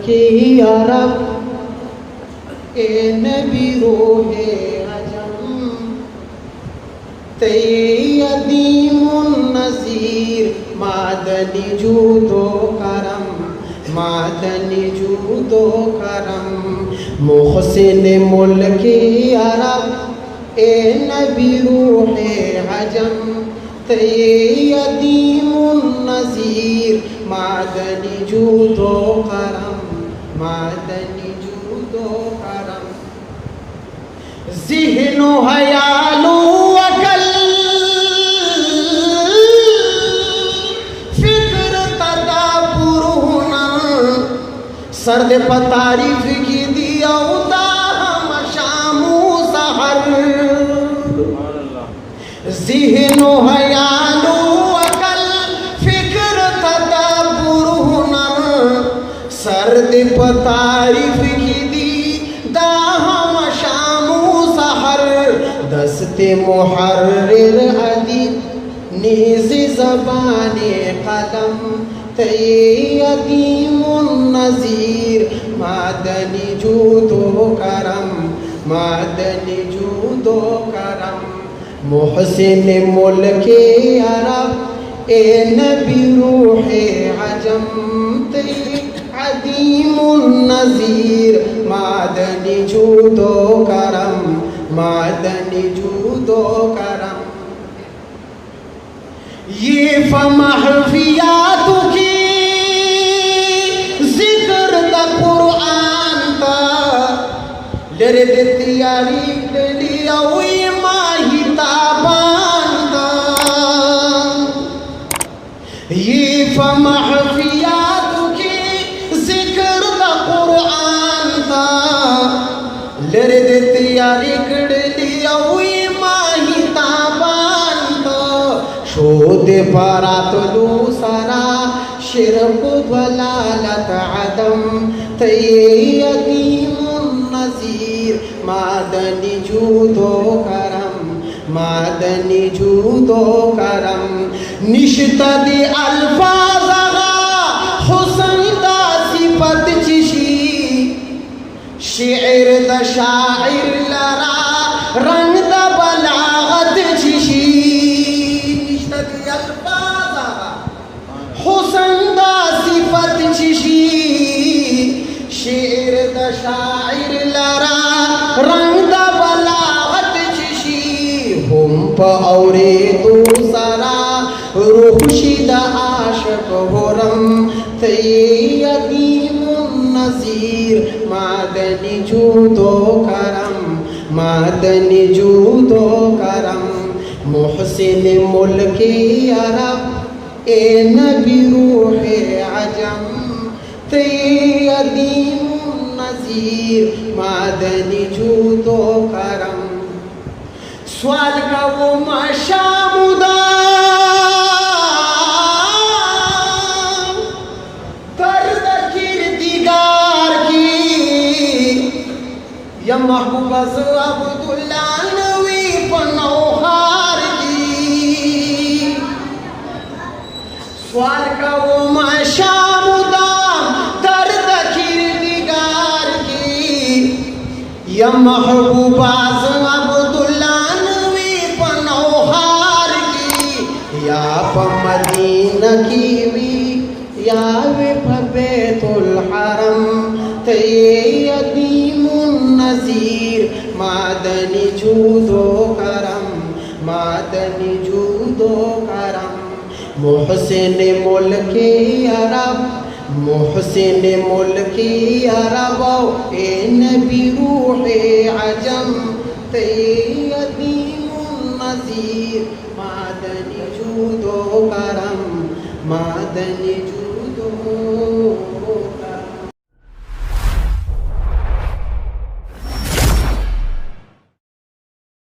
के अरब ए नबी रोहे अजम तय्यदीमुन नज़ीर मादनी जूदो करम मादनी जूदो करम मोहसिन मुल्के अरब ए नबी रोहे अजम तय्यदीमुन नज़ीर मादनी जूदो करम मादनी जूदो करम ज़िहनो हयालो अकल फिक्र तदाब्बुर हुनर सर्द पतारीफ की दिया हम शामू सहर ज़िहनो हयालो अकल फिक्र तदाब्बुर हुनर सर्द पतारीफ की दी दाहम शामू सहर दस्ते मुहर्रिर अदीब नीज़ ज़बाने कलम तय्यदीमुन नज़ीर मादनी जूदो करम मादनी जूदो करम मोहसिन मुल्के अरब ए नबी रूहे अजम तय्यदीमुन नज़ीर मादनी जूदो करम मादनी जूदो करम ये फमहफियात की जिक्र द कुरान ता लरे दे तैयारी लिया हुई माहिता बांधा ये फमहफियात की जिक्र द कुरान ता लरे दे तैयारी लिया हुई माहिता शोद पारातलू सारा शिरक वलालत अदम तय्यदीमुन नज़ीर मादनी जूदो करम मादनी जूदो करम निश्तदी अल्फाज़गा हुसन दा सिफत चिशी शेर द शाइर लरा रंग द बलागत चिशी हुसन दा सिफत चिशी शेर द शाइर लरा रंग दा बलागत चिशी हम पौरे दूसरा रुहशिद आशिक होरम तय्यदीमुन नज़ीर मादनी जूदो करम मादनी जूदो करम मोहसिन मुल्के अरब ए नबी रूहे अजम तय्यदीमुन नज़ीर मादनी जूदो करम सवाल का वो मशामुदा दर्द किरदिगार की या महबूबा अब्दुल्ला नवी पनौहार सवाल का वो मशामुदा दर्द किरदिगार की या महबूबा अब्दुल्ला नवी पनौहार की या मदीना की भी या वे बैतुल हरम तय्यदीमुन नज़ीर मादनी जूदो करम मादनी जूदो करम मोहसिन मुल्के अरब मोहसिन मुल्के अरब ए नबी रूहे अजम तय्यदीमुन नज़ीर मादनी जूदो करम मादनी जूदो